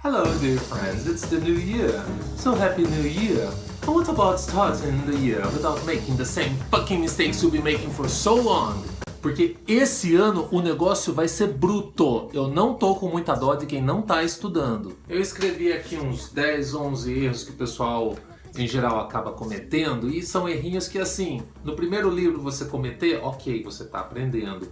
Hello dear friends, it's the new year. So happy new year. And what about starting the year without making the same fucking mistakes you've been making for so long? Porque esse ano o negócio vai ser bruto. Eu não tô com muita dó de quem não tá estudando. Eu escrevi aqui uns 10, 11 erros que o pessoal em geral acaba cometendo, e são errinhos que assim, no primeiro livro você cometer, ok, você tá aprendendo.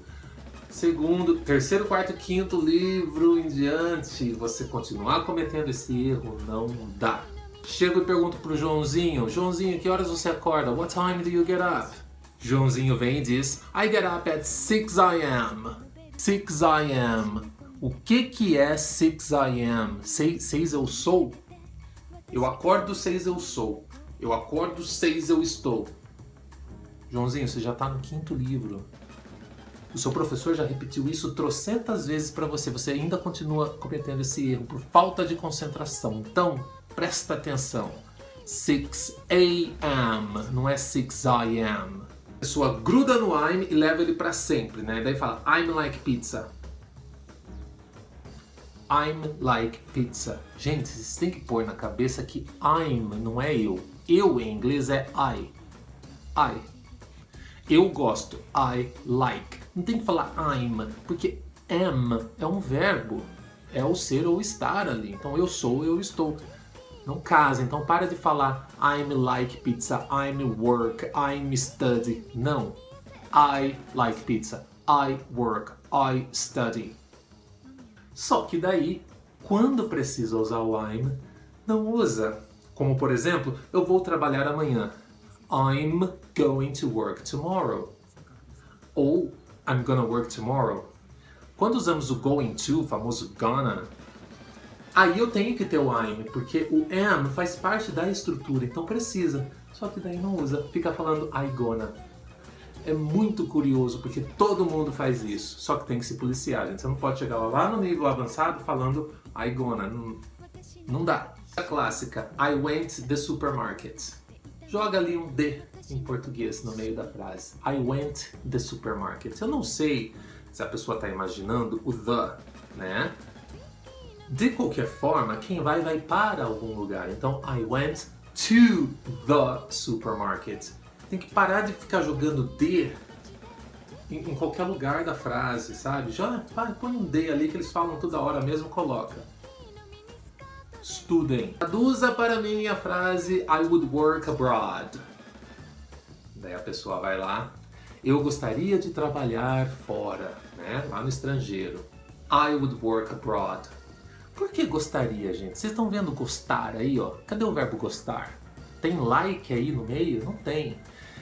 Segundo, terceiro, quarto, quinto livro em diante, você continuar cometendo esse erro, não dá. Chego e pergunto pro Joãozinho, Joãozinho, que horas você acorda? What time do you get up? Joãozinho vem e diz, I get up at 6 a.m. 6 a.m. O que é 6 a.m.? 6 eu sou? Eu acordo 6 eu sou. Eu acordo 6 eu estou. Joãozinho, você já tá no quinto livro. O seu professor já repetiu isso trocentas vezes para você. Você ainda continua cometendo esse erro por falta de concentração. Então, presta atenção. 6 a.m. não é 6 a.m. A pessoa gruda no I'm e leva ele para sempre, né? Daí fala, I'm like pizza. I'm like pizza. Gente, vocês têm que pôr na cabeça que I'm não é eu. Eu em inglês é I. I. Eu gosto. I like. Não tem que falar I'm, porque am é um verbo. É o ser ou estar ali. Então eu sou, eu estou. Não casa. Então para de falar I'm like pizza, I'm work, I'm study. Não. I like pizza. I work, I study. Só que daí, quando precisa usar o I'm, não usa. Como por exemplo, eu vou trabalhar amanhã. I'm going to work tomorrow. Ou I'm gonna work tomorrow. Quando usamos o going to, o famoso gonna, aí eu tenho que ter o I'm, porque o am faz parte da estrutura, então precisa. Só que daí não usa, fica falando I gonna. É muito curioso, porque todo mundo faz isso, só que tem que se policiar, gente. Você não pode chegar lá no nível avançado falando I gonna. Não dá. A clássica, I went the supermarket. Joga ali um D em português no meio da frase. I went the supermarket. Eu não sei se a pessoa está imaginando o the, né? De qualquer forma, quem vai para algum lugar. Então, I went to the supermarket. Tem que parar de ficar jogando D em qualquer lugar da frase, sabe? Já põe um D ali que eles falam toda hora mesmo, coloca. Estudem. Traduza para mim a frase I would work abroad. Daí a pessoa vai lá. Eu gostaria de trabalhar fora, né? Lá no estrangeiro. I would work abroad. Por que gostaria, gente? Vocês estão vendo gostar aí, ó? Cadê o verbo gostar? Tem like aí no meio? Não tem.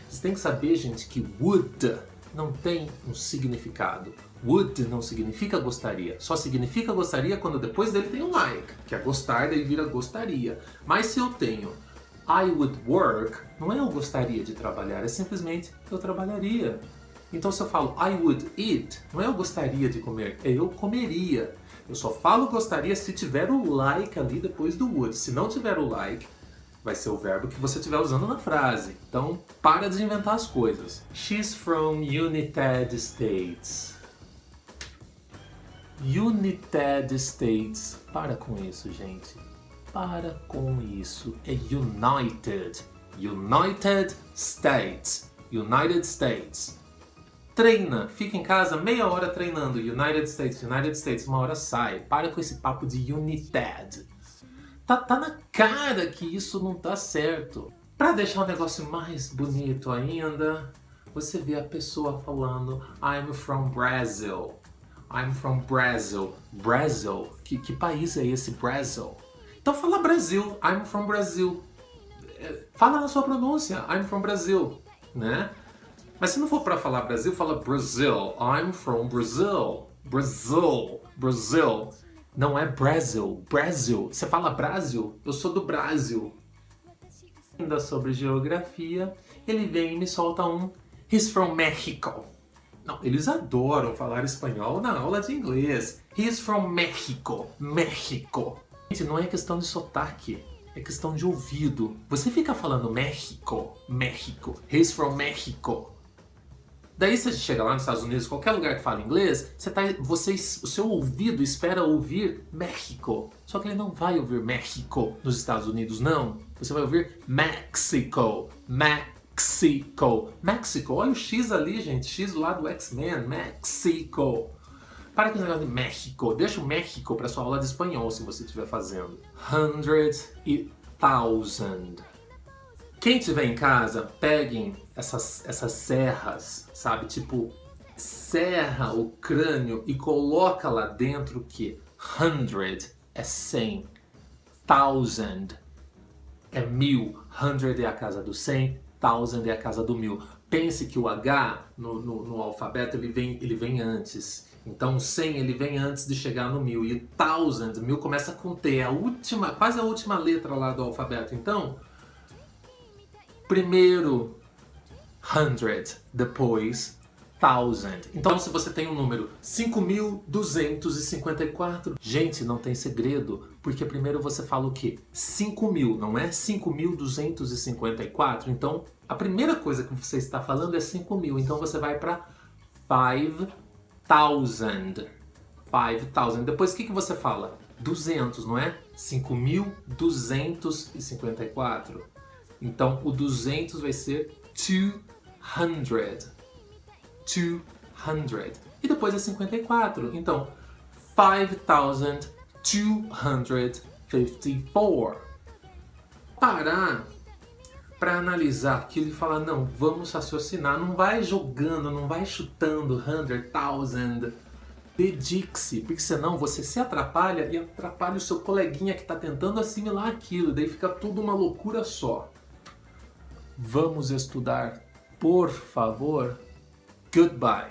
Vocês têm que saber, gente, que would não tem um significado. Would não significa gostaria. Só significa gostaria quando depois dele tem um like, que é gostar, daí vira gostaria. Mas se eu tenho I would work, não é eu gostaria de trabalhar, é simplesmente eu trabalharia. Então se eu falo I would eat, não é eu gostaria de comer, é eu comeria. Eu só falo gostaria se tiver o like ali depois do would. Se não tiver o like, vai ser o verbo que você estiver usando na frase. Então, para de inventar as coisas. She's from United States. United States. Para com isso, gente. Para com isso. É United. United States. United States. Treina. Fica em casa meia hora treinando. United States. United States. Uma hora sai. Para com esse papo de United. Tá na cara que isso não tá certo. Para deixar o negócio mais bonito ainda, você vê a pessoa falando I'm from Brazil. I'm from Brazil. Brazil? Que país é esse Brazil? Então fala Brasil. I'm from Brazil. Fala na sua pronúncia. I'm from Brazil, né? Mas se não for para falar Brasil, fala Brazil. I'm from Brazil. Brazil. Brazil. Não é Brasil. Brasil. Você fala Brasil? Eu sou do Brasil. Ainda sobre geografia, ele vem e me solta um He's from Mexico. Não, eles adoram falar espanhol na aula de inglês. He's from Mexico. México. Gente, não é questão de sotaque. É questão de ouvido. Você fica falando México. México. He's from Mexico. Daí você chega lá nos Estados Unidos, qualquer lugar que fala inglês, o seu ouvido espera ouvir México. Só que ele não vai ouvir México nos Estados Unidos, não. Você vai ouvir Mexico. Mexico. Mexico. Olha o X ali, gente. X do lado do X-Men. Mexico. Para com esse negócio de México. Deixa o México para sua aula de espanhol, se você estiver fazendo. 100 e 1000. Quem tiver em casa, peguem essas serras, sabe? Tipo, serra o crânio e coloca lá dentro que 100 é 100, 1000 é 1000, 100 é a casa do 100, 1000 é a casa do 1000. Pense que o H no alfabeto ele vem antes. Então o 100 ele vem antes de chegar no 1000 e 1000, 1000 começa com T, quase a última letra lá do alfabeto. Então, primeiro 100, depois 1000. Então, se você tem um número 5.254, gente, não tem segredo, porque primeiro você fala o quê? 5.000, não é 5.254? Então, a primeira coisa que você está falando é 5.000. Então, você vai para 5,000. 5,000. Depois, o que você fala? 200, não é? 5.254. Então, o 200 vai ser 200. 200. E depois é 54. Então, 5,254. Parar para analisar aquilo e falar, não, vamos raciocinar. Não vai jogando, não vai chutando 100, 1000. Dedique-se, porque senão você se atrapalha e atrapalha o seu coleguinha que está tentando assimilar aquilo. Daí fica tudo uma loucura só. Vamos estudar, por favor. Goodbye.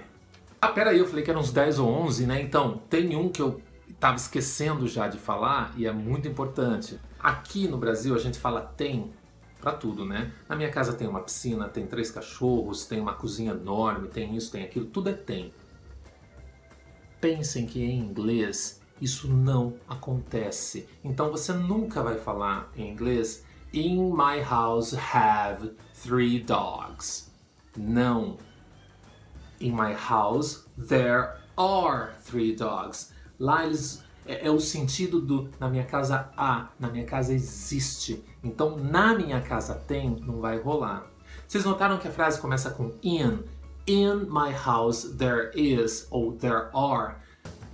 Ah, peraí, eu falei que eram uns 10 ou 11, né? Então, tem um que eu estava esquecendo já de falar e é muito importante. Aqui no Brasil a gente fala tem pra tudo, né? Na minha casa tem uma piscina, tem 3 cachorros, tem uma cozinha enorme, tem isso, tem aquilo, tudo é tem. Pensem que em inglês isso não acontece. Então você nunca vai falar em inglês In my house have 3 dogs. Não. In my house there are 3 dogs. Lá eles é o sentido do na minha casa há, na minha casa existe. Então na minha casa tem, não vai rolar. Vocês notaram que a frase começa com in? In my house there is ou there are.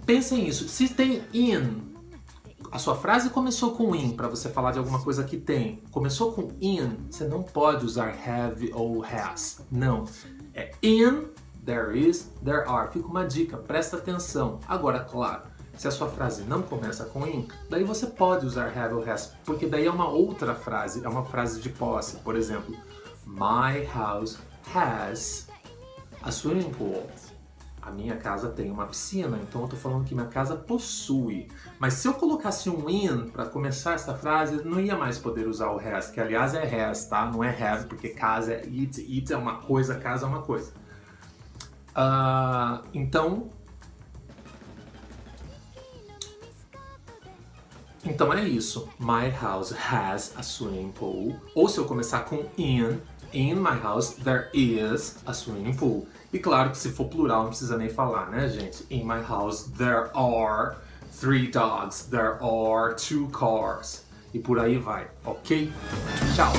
Pensem nisso. Se tem in, a sua frase começou com in para você falar de alguma coisa que tem. Começou com in, você não pode usar have ou has. Não. É in, there is, there are. Fica uma dica, presta atenção. Agora, claro, se a sua frase não começa com in, daí você pode usar have ou has, porque daí é uma outra frase, é uma frase de posse. Por exemplo, my house has a swimming pool. A minha casa tem uma piscina, então eu tô falando que minha casa possui. Mas se eu colocasse um in para começar essa frase, eu não ia mais poder usar o has, que aliás é has, tá? Não é have, porque casa é it, it é uma coisa, casa é uma coisa. Então é isso. My house has a swimming pool. Ou se eu começar com in my house there is a swimming pool. E claro que se for plural não precisa nem falar, né, gente? In my house there are 3 dogs, there are 2 cars. E por aí vai, ok? Tchau!